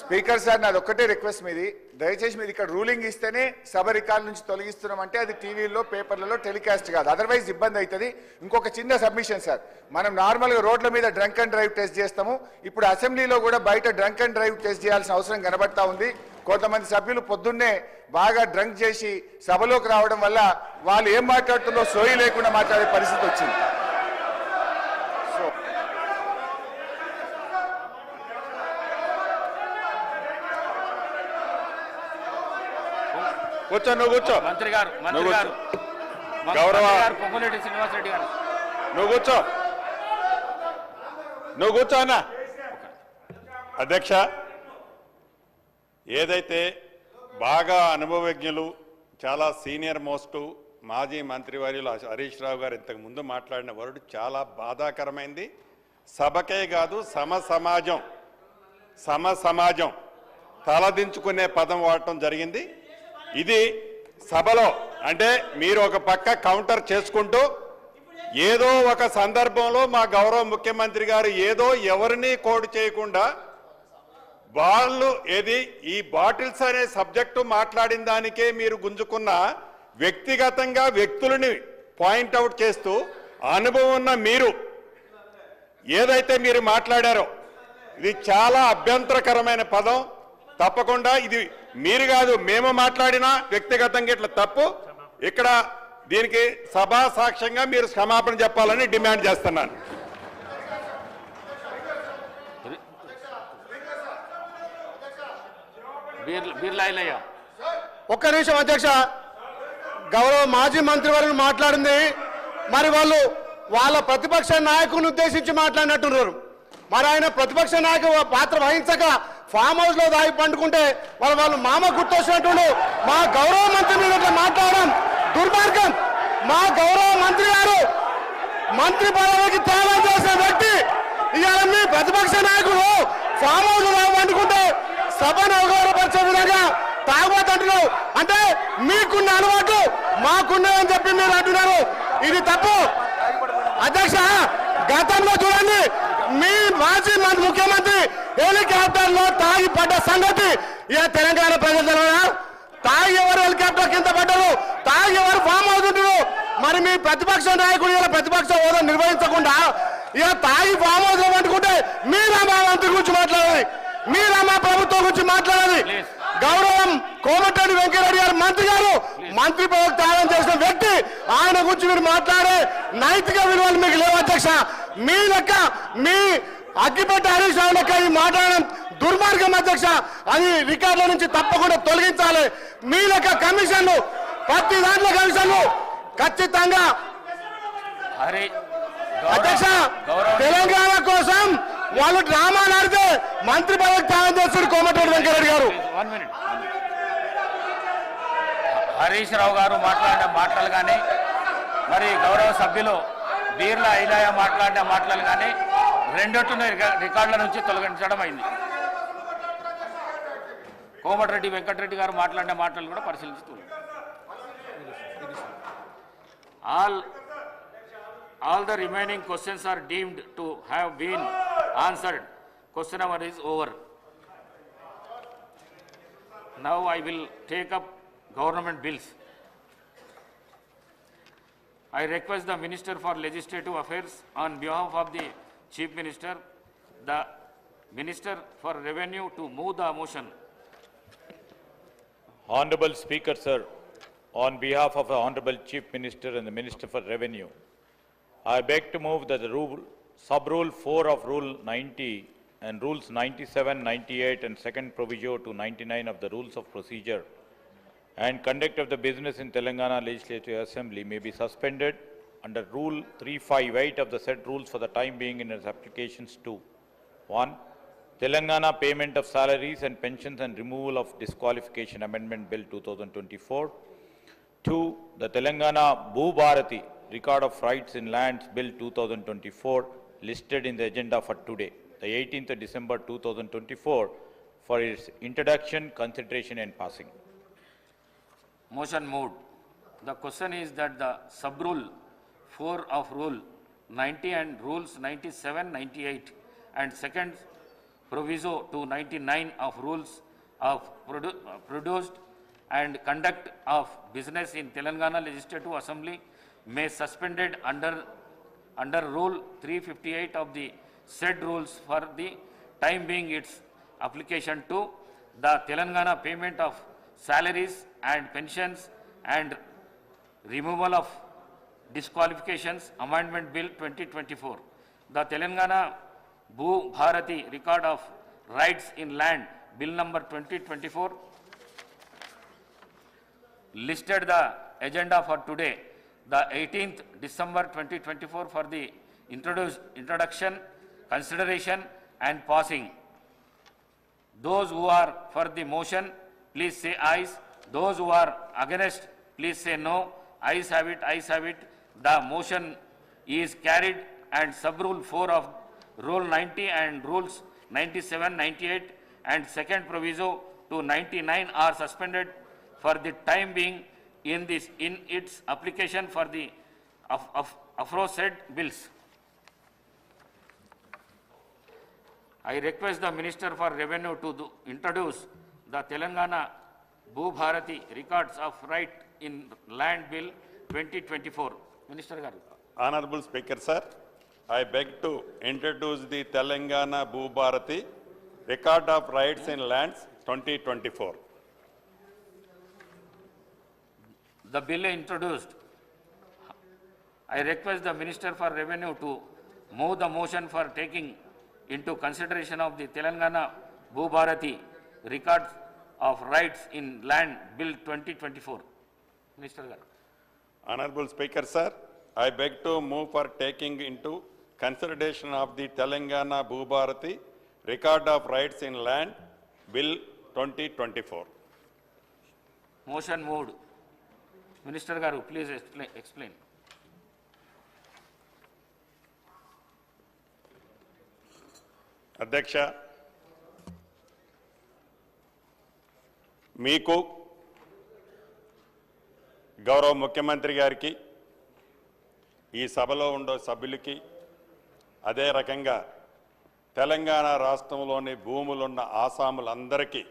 Speaker sir నాది ఒక్కటే request మీది, దయచేసి మీరు ఇక్కడ రూలింగ్ ఇస్తేనే సభ రికార్డు నుంచి తొలగిస్తున్నామంటే అది టీవీలో పేపర్లలో టెలికాస్ట్ కాదు, అదర్వైజ్ ఇబ్బంది అవుతుంది. ఇంకొక చిన్న సబ్మిషన్ సార్, మనం నార్మల్గా రోడ్ల మీద డ్రంక్ అండ్ డ్రైవ్ టెస్ట్ చేస్తాము, ఇప్పుడు అసెంబ్లీలో కూడా బయట డ్రంక్ అండ్ డ్రైవ్ టెస్ట్ చేయాల్సిన అవసరం కనబడతా ఉంది. కొంతమంది సభ్యులు పొద్దున్నే బాగా డ్రంక్ చేసి సభలోకి రావడం వల్ల వాళ్ళు ఏం మాట్లాడుతుందో సోయి లేకుండా మాట్లాడే పరిస్థితి వచ్చింది. కూర్చో, నువ్వు కూర్చో. మంత్రి గారు గౌరవ పొంగులేటి శ్రీనివాసరెడ్డి గారు నువ్వు కూర్చో అన్న. అధ్యక్ష, ఏదైతే బాగా అనుభవజ్ఞులు చాలా సీనియర్ మోస్ట్ మాజీ మంత్రివర్యులు హరీష్ రావు గారు ఇంతకు ముందు మాట్లాడిన వర్డ్ చాలా బాధాకరమైంది. సభకే కాదు సమాజం తలదించుకునే పదం వాడటం జరిగింది. ఇది సభలో అంటే మీరు ఒక పక్క కౌంటర్ చేసుకుంటూ ఏదో ఒక సందర్భంలో మా గౌరవ ముఖ్యమంత్రి గారు ఏదో ఎవరిని కోడ్ చేయకుండా వాళ్ళు ఈ బాటిల్స్ అనే సబ్జెక్టు మాట్లాడిన దానికే మీరు గుంజుకున్న వ్యక్తిగతంగా వ్యక్తులని పాయింట్అవుట్ చేస్తూ అనుభవం ఉన్న మీరు ఏదైతే మీరు మాట్లాడారో ఇది చాలా అభ్యంతరకరమైన పదం. తప్పకుండా ఇది మీరు కాదు మేము మాట్లాడినా వ్యక్తిగతంగా ఇట్లా తప్పు. ఇక్కడ దీనికి సభా సాక్ష్యంగా మీరు క్షమాపణ చెప్పాలని డిమాండ్ చేస్తున్నాను. ఒక్క నిమిషం అధ్యక్ష, గౌరవ మాజీ మంత్రివర్యులు మాట్లాడింది మరి వాళ్ళ ప్రతిపక్ష నాయకుని ఉద్దేశించి మాట్లాడినట్టున్నారు. మరి ఆయన ప్రతిపక్ష నాయకు పాత్ర వహించక ఫామ్ హౌస్ లో దాగి పండుకుంటే వాళ్ళు మామ గుర్తొచ్చినట్టు మా గౌరవ మంత్రి మీద మాట్లాడడం దుర్మార్గం. మా గౌరవ మంత్రి గారు మంత్రి పదవికి త్యాగం చేసే వ్యక్తి ఇవాళ మీ ప్రతిపక్ష నాయకుడు ఫామ్ హౌస్ లో పండుకుంటే సభను అవగౌరవపరిచే విధంగా తాగుబోతుంటున్నావు అంటే మీకున్న అలవాటు మాకున్నాయని చెప్పి మీరు అంటున్నారు. ఇది తప్పు అధ్యక్ష. గతంలో చూడండి మీ మాజీ ముఖ్యమంత్రి హెలికాప్టర్ లో తాగి పడ్డ సంగతి ఇక తెలంగాణ ప్రజలు తెలియదా? తాగి ఎవరు హెలికాప్టర్ కింద పడ్డారు, తాగి ఎవరు ఫామ్ అవుతుంటారు. మరి మీ ప్రతిపక్ష నాయకుడు ఇలా ప్రతిపక్ష హోదా నిర్వహించకుండా ఇక తాగి ఫామ్ హౌస్ పట్టుకుంటే మీరా మా మంత్రి గురించి మాట్లాడాలి, మీరా మా ప్రభుత్వం గురించి మాట్లాడాలి. గౌరవం కోమటిరెడ్డి వెంకటరెడ్డి గారు మంత్రి గారు మంత్రి పదవి త్యాగం చేసిన వ్యక్తి, ఆయన గురించి మీరు మాట్లాడే నైతిక విలువలు మీకు లేవు అధ్యక్ష. మీ లెక్క మీ అగ్గిపెట్టి హరీష్ రావు లెక్క ఈ మాట్లాడడం దుర్మార్గం అధ్యక్ష. అది రికార్డుల నుంచి తప్పకుండా తొలగించాలి. మీ లెక్క కమిషన్లు ప్రతి దాంట్లో కమిషన్లు ఖచ్చితంగా అధ్యక్ష తెలంగాణ కోసం వాళ్ళు డ్రామా ఆడితే మంత్రి పదవికి త్యాగం చేస్తారు కోమటిరెడ్డి వెంకటరెడ్డి గారు. హరీష్ రావు గారు మాట్లాడిన మాటలు కానీ మరి గౌరవ సభ్యులు బీర్ల ఐలయ్య మాట్లాడిన మాటలు కానీ రెండొట్టును రికార్డుల నుంచి తొలగించడం అయింది. కోమటిరెడ్డి వెంకటరెడ్డి గారు మాట్లాడిన మాటలు కూడా పరిశీలిస్తూ all the remaining questions are deemed to have been answered. Question hour is over. Now I will take up government bills. I request the Minister for Legislative Affairs on behalf of the Chief Minister, the Minister for Revenue to move the motion. Honorable Speaker, sir, on behalf of the Honorable Chief Minister and the Minister for Revenue, I beg to move that the sub-rule 4 of Rule 90 and Rules 97, 98 and second proviso to 99 of the Rules of Procedure and conduct of the business in Telangana Legislative Assembly may be suspended under Rule 358 of the said rules for the time being in its applications to 1. Telangana Payment of Salaries and Pensions and Removal of Disqualification Amendment Bill 2024. 2. The Telangana Bhubharati Record of Rights in Lands Bill 2024 listed in the agenda for today, the 18th of December 2024, for its introduction, consideration and passing. Motion moved. The question is that the sub-rule 4 of Rule 90 and Rules 97, 98 and second proviso to 99 of rules of produced and conduct of business in Telangana Legislative Assembly may suspended under Rule 358 of the said rules for the time being its application to the Telangana payment of salaries and pensions and removal of disqualifications Amendment Bill 2024. The Telangana Bhu Bharati Record of Rights in Land Bill number 2024 listed the agenda for today, the 18th December 2024 for the introduction, consideration and passing. Those who are for the motion, please say ayes. Those who are against, please say no. Ayes have it, ayes have it. The motion is carried and sub-rule 4 of Rule 90 and Rules 97, 98 and second proviso to 99 are suspended for the time being in its application for the aforesaid bills. I request the Minister for Revenue to introduce the Telangana Bhu Bharati Records of Right in Land Bill 2024. Minister Garu. Honorable Speaker, sir, I beg to introduce the Telangana Bhu Bharati Record of Rights in Lands 2024. The bill introduced. I request the Minister for Revenue to move the motion for taking into consideration of the Telangana Bhu Bharati Records of Rights in Land Bill 2024. Minister Garu. Honorable Speaker, sir, I beg to move for taking into consideration of the Telangana Bhu Bharati Record of Rights in Land Bill 2024. Motion moved. Minister Garu, please explain. అధ్యక్ష, మీకు గౌరవ ముఖ్యమంత్రి గారికి ఈ సభలో ఉండే సభ్యులకి అదే రకంగా తెలంగాణ రాష్ట్రంలోని భూములున్న ఆసాములందరికీ